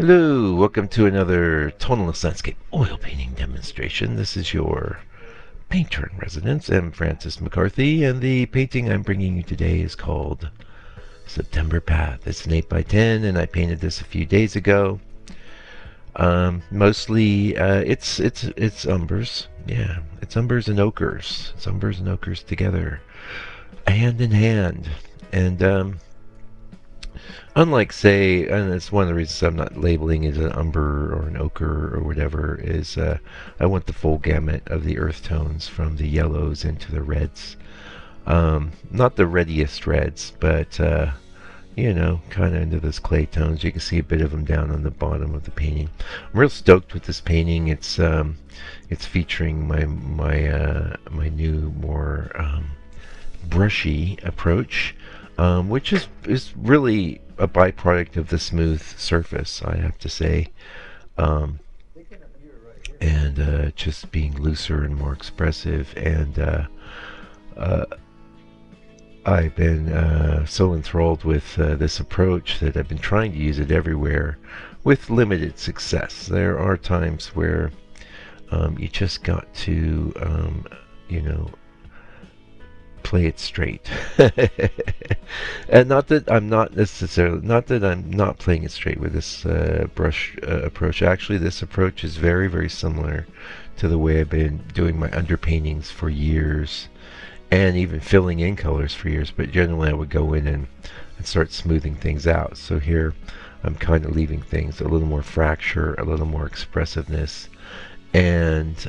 Hello, welcome to another tonalist landscape oil painting demonstration. This is your painter in residence. I'm Francis McCarthy, and the painting I'm bringing you today is called September Path. It's an 8 by 10, and I painted this a few days ago. Mostly, it's umbers. Yeah, it's umbers and ochres. It's umbers and ochres together, hand in hand, and unlike, say, and it's one of the reasons I'm not labeling it an umber or an ochre or whatever, is I want the full gamut of the earth tones from the yellows into the reds. Not the reddiest reds, but, kind of into those clay tones. You can see a bit of them down on the bottom of the painting. I'm real stoked with this painting. It's featuring my new, more brushy approach, which is really a byproduct of the smooth surface, I have to say, um, and just being looser and more expressive. And uh, I've been so enthralled with this approach that I've been trying to use it everywhere with limited success. There are times where you just got to, you know, play it straight. And not that I'm not playing it straight with this brush approach. Actually, this approach is very, very similar to the way I've been doing my underpaintings for years, and even filling in colors for years. But generally, I would go in and start smoothing things out. So here, I'm kind of leaving things a little more fracture, a little more expressiveness, and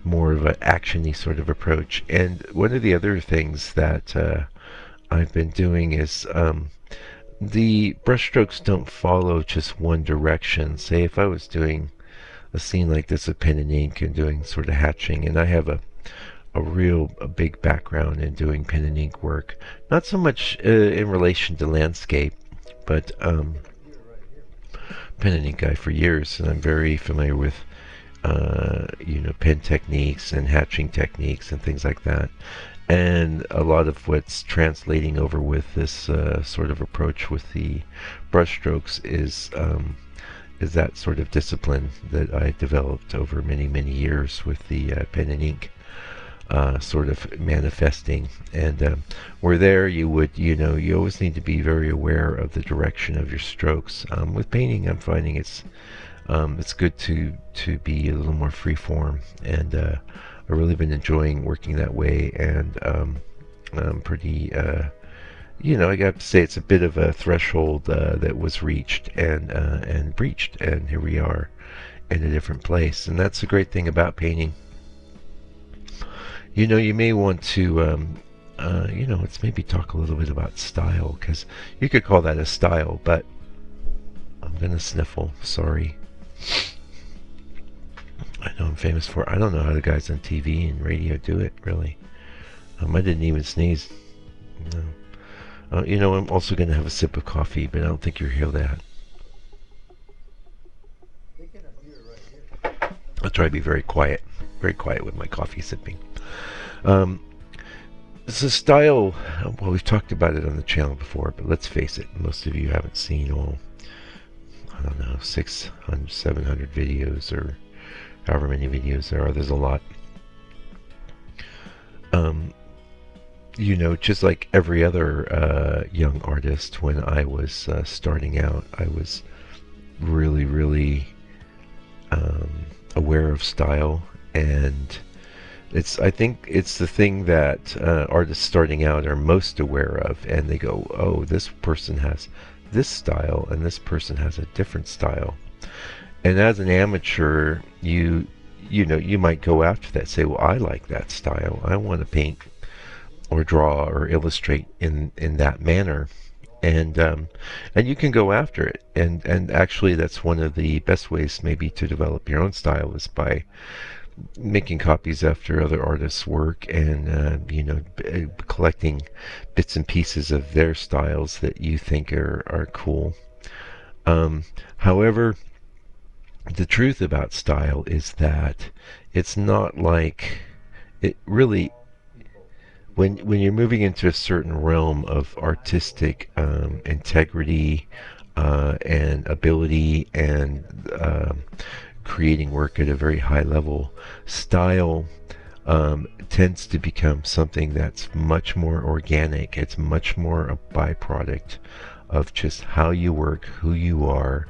more of an actiony sort of approach. And one of the other things that I've been doing is, the brushstrokes don't follow just one direction. Say if I was doing a scene like this with pen and ink and doing sort of hatching, and I have a big background in doing pen and ink work, not so much in relation to landscape, but pen and ink guy for years, and I'm very familiar with pen techniques and hatching techniques and things like that. And a lot of what's translating over with this sort of approach with the brushstrokes is that sort of discipline that I developed over many, many years with the pen and ink sort of manifesting. And where there you would, you always need to be very aware of the direction of your strokes. With painting, I'm finding it's good to be a little more free form, and I've really been enjoying working that way. And I'm pretty, I got to say it's a bit of a threshold that was reached and breached, and here we are in a different place. And that's the great thing about painting. You may want to, let's maybe talk a little bit about style, because you could call that a style, but I'm gonna sniffle. Sorry. I know I'm famous for. I don't know how the guys on TV and radio do it, really. I didn't even sneeze. No. I'm also going to have a sip of coffee, but I don't think you'll hear that. I'll try to be very quiet with my coffee sipping. Um, it's a style. Well, we've talked about it on the channel before, but let's face it, most of you haven't seen all, I don't know, 600, 700 videos, or however many videos there are. There's a lot. Just like every other young artist, when I was starting out, I was really, really aware of style. And I think it's the thing that artists starting out are most aware of. And they go, oh, this person has this style, and this person has a different style. And as an amateur, you might go after that, say, well, I like that style, I want to paint or draw or illustrate in that manner. And you can go after it. And actually, that's one of the best ways maybe to develop your own style, is by making copies after other artists' work, and collecting bits and pieces of their styles that you think are cool. However, the truth about style is that it's not like it really, when you're moving into a certain realm of artistic integrity, and ability and creating work at a very high level. Style tends to become something that's much more organic. It's much more a byproduct of just how you work, who you are,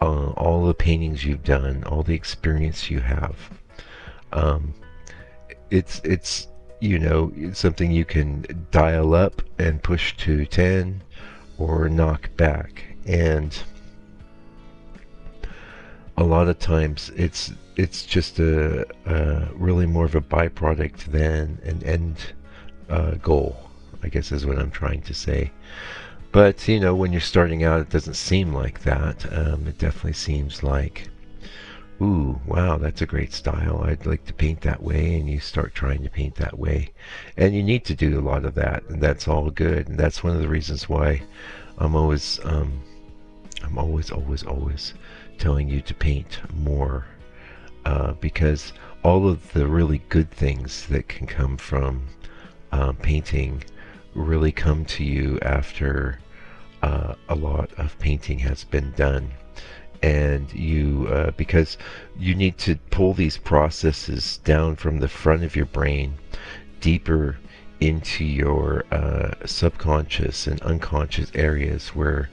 all the paintings you've done, all the experience you have. Um, it's it's something you can dial up and push to 10 or knock back, and a lot of times it's just a really more of a byproduct than an end goal, I guess is what I'm trying to say. But when you're starting out, it doesn't seem like that. It definitely seems like, ooh, wow, that's a great style. I'd like to paint that way, and you start trying to paint that way. And you need to do a lot of that, and that's all good. And that's one of the reasons why I'm always, always telling you to paint more, because all of the really good things that can come from painting really come to you after a lot of painting has been done. And because you need to pull these processes down from the front of your brain deeper into your subconscious and unconscious areas where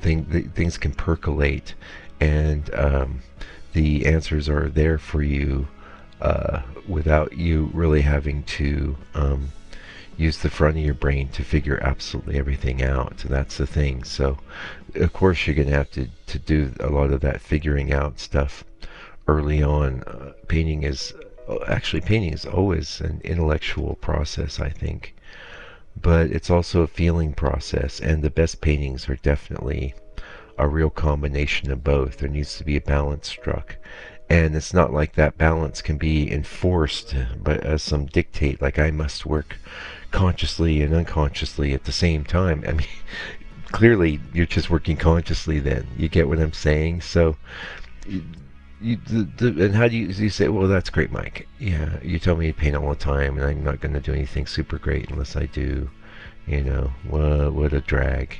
things can percolate, and the answers are there for you without you really having to use the front of your brain to figure absolutely everything out. And that's the thing. So of course you're going to have to do a lot of that figuring out stuff early on. Painting is always an intellectual process, I think, but it's also a feeling process, and the best paintings are definitely a real combination of both. There needs to be a balance struck, and it's not like that balance can be enforced but as some dictate, like I must work consciously and unconsciously at the same time. I mean, clearly you're just working consciously then. You get what I'm saying? So and how do you say, well, that's great, Mike. Yeah, you tell me to paint all the time, and I'm not going to do anything super great unless I do. What a drag.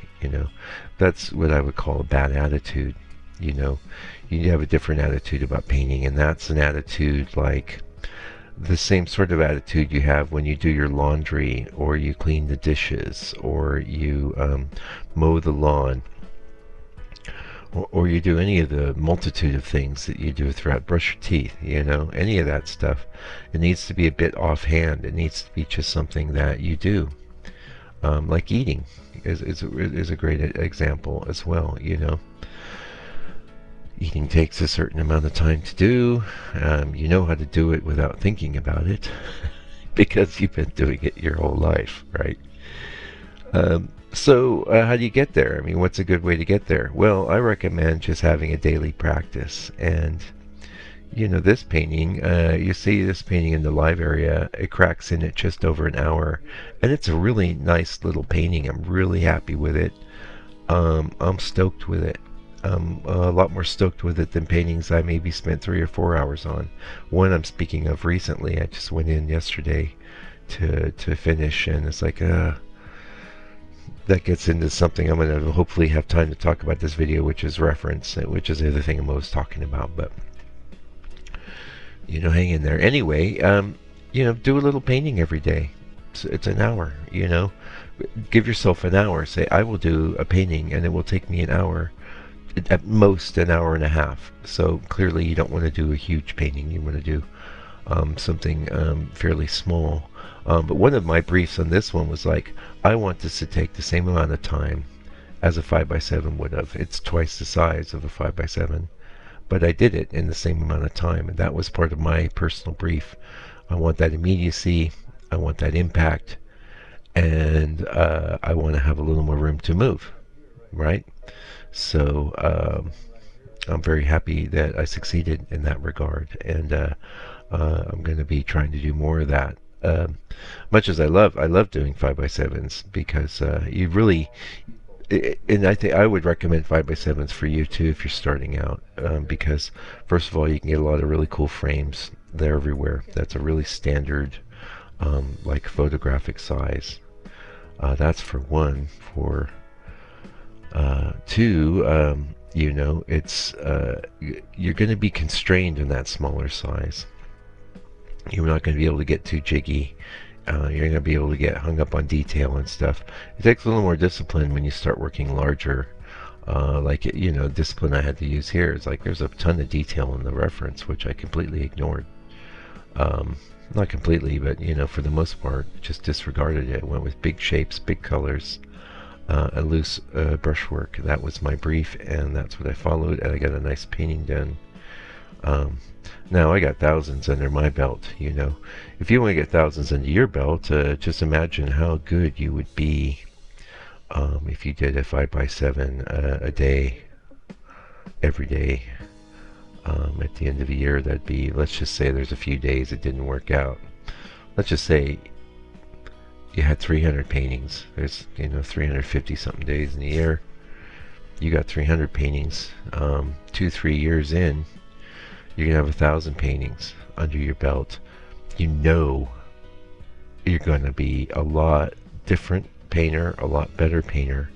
That's what I would call a bad attitude. You have a different attitude about painting, and that's an attitude like the same sort of attitude you have when you do your laundry, or you clean the dishes, or you mow the lawn, or you do any of the multitude of things that you do throughout, brush your teeth, any of that stuff. It needs to be a bit offhand. It needs to be just something that you do. Like eating is a great example as well. Eating takes a certain amount of time to do. You know how to do it without thinking about it because you've been doing it your whole life, right? So how do you get there? I mean, what's a good way to get there? Well, I recommend just having a daily practice. And this painting, you see this painting in the live area, it cracks in at just over an hour, and it's a really nice little painting. I'm really happy with it. I'm stoked with it. I'm a lot more stoked with it than paintings I maybe spent 3 or 4 hours on. One I'm speaking of recently, I just went in yesterday to finish, and it's like that gets into something I'm going to hopefully have time to talk about this video, which is reference, which is the other thing I'm always talking about. But hang in there. Anyway, do a little painting every day. It's an hour. Give yourself an hour. Say, I will do a painting, and it will take me an hour, at most an hour and a half. So clearly you don't want to do a huge painting. You want to do something fairly small. But one of my briefs on this one was like, I want this to take the same amount of time as a 5x7 would have. It's twice the size of a 5x7, but I did it in the same amount of time, and that was part of my personal brief. I want that immediacy, I want that impact, and I want to have a little more room to move, right? So I'm very happy that I succeeded in that regard, and I'm going to be trying to do more of that. Much as I love doing 5x7s, because you really, and I think I would recommend 5x7s for you too if you're starting out, because first of all, you can get a lot of really cool frames. They're everywhere. That's a really standard like photographic size. That's for one. For Two, it's you're going to be constrained in that smaller size. You're not going to be able to get too jiggy. You're going to be able to get hung up on detail and stuff. It takes a little more discipline when you start working larger. Discipline I had to use here is like there's a ton of detail in the reference, which I completely ignored. Not completely, but for the most part, just disregarded it. Went with big shapes, big colors, a loose brushwork. That was my brief, and that's what I followed, and I got a nice painting done. Now I got thousands under my belt. If you want to get thousands under your belt, just imagine how good you would be if you did a 5x7 a day, every day. At the end of the year, that'd be, let's just say there's a few days it didn't work out. Let's just say you had 300 paintings. There's 350 something days in the year. You got 300 paintings. 2-3 years in, you're gonna have 1,000 paintings under your belt. You're gonna be a lot different painter, a lot better painter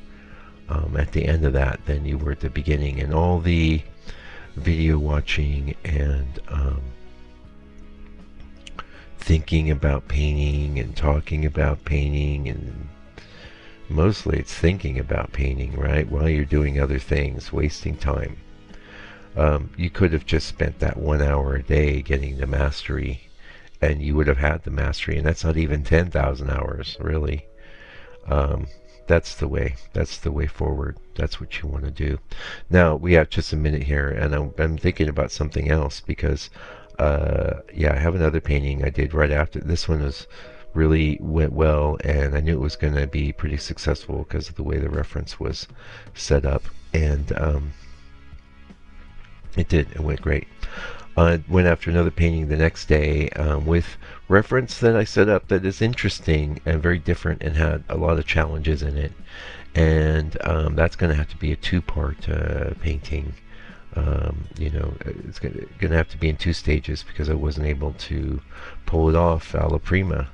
at the end of that than you were at the beginning. And all the video watching and thinking about painting and talking about painting, and mostly it's thinking about painting, right, while you're doing other things, wasting time. You could have just spent that 1 hour a day getting the mastery, and you would have had the mastery, and that's not even 10,000 hours, really. That's the way forward. That's what you want to do. Now we have just a minute here, and I'm thinking about something else, because I have another painting I did right after this one. Really went well, and I knew it was going to be pretty successful because of the way the reference was set up, and it did. It went great. I went after another painting the next day with reference that I set up that is interesting and very different and had a lot of challenges in it. And that's going to have to be a two-part painting. It's going to have to be in 2 stages because I wasn't able to pull it off alla prima.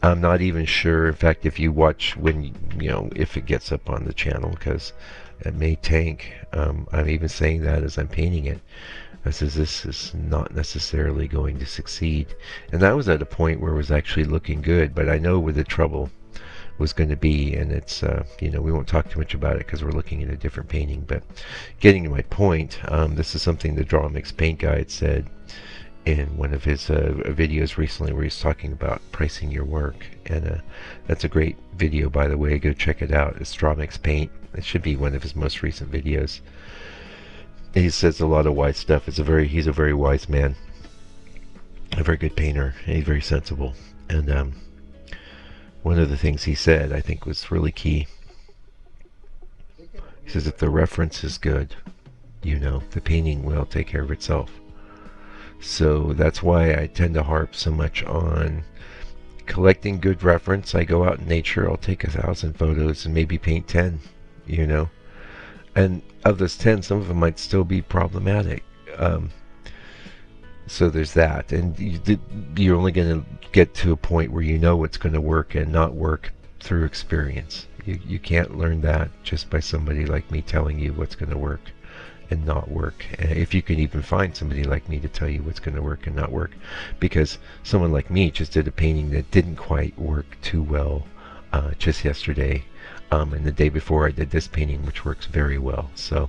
I'm not even sure. In fact, if you watch if it gets up on the channel, because it may tank. I'm even saying that as I'm painting it. I says this is not necessarily going to succeed, and that was at a point where it was actually looking good. But I know where the trouble was going to be, and it's we won't talk too much about it because we're looking at a different painting. But getting to my point, this is something the Draw Mix Paint Guide said in one of his videos recently, where he's talking about pricing your work, and that's a great video, by the way. Go check it out. It's Draw Mix Paint. It should be one of his most recent videos. He says a lot of wise stuff. He's a very wise man, a very good painter, and he's very sensible. And one of the things he said, I think, was really key. He says if the reference is good, the painting will take care of itself. So that's why I tend to harp so much on collecting good reference. I go out in nature, I'll take 1,000 photos and maybe paint 10, and of those 10, some of them might still be problematic. So there's that, and you're only going to get to a point where you know what's going to work and not work through experience. You can't learn that just by somebody like me telling you what's going to work and not work. If you can even find somebody like me to tell you what's going to work and not work, because someone like me just did a painting that didn't quite work too well just yesterday. And the day before I did this painting, which works very well. So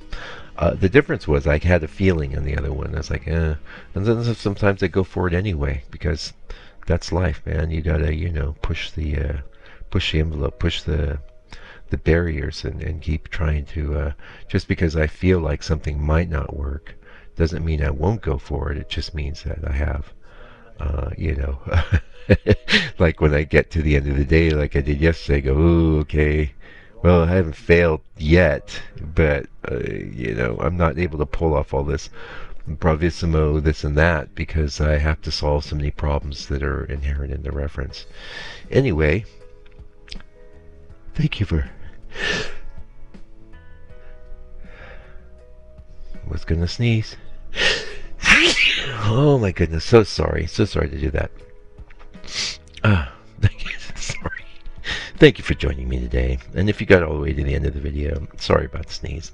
the difference was I had a feeling on the other one. I was like, And then sometimes I go for it anyway, because that's life, man. You gotta, push the envelope, push the barriers, and keep trying to. Just because I feel like something might not work, doesn't mean I won't go for it. It just means that I have, like when I get to the end of the day, like I did yesterday, I go, ooh, okay. Well, I haven't failed yet, but, I'm not able to pull off all this bravissimo, this and that, because I have to solve so many problems that are inherent in the reference. Anyway, thank you for... Was gonna sneeze. Oh my goodness, so sorry to do that. Sorry. Thank you for joining me today. And if you got all the way to the end of the video, sorry about the sneeze.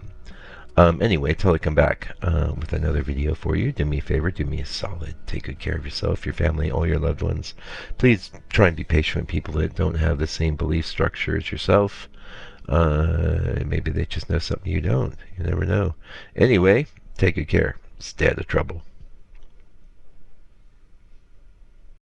Anyway, till I come back with another video for you, do me a favor, do me a solid. Take good care of yourself, your family, all your loved ones. Please try and be patient with people that don't have the same belief structure as yourself. Maybe they just know something you don't. You never know. Anyway, take good care. Stay out of trouble.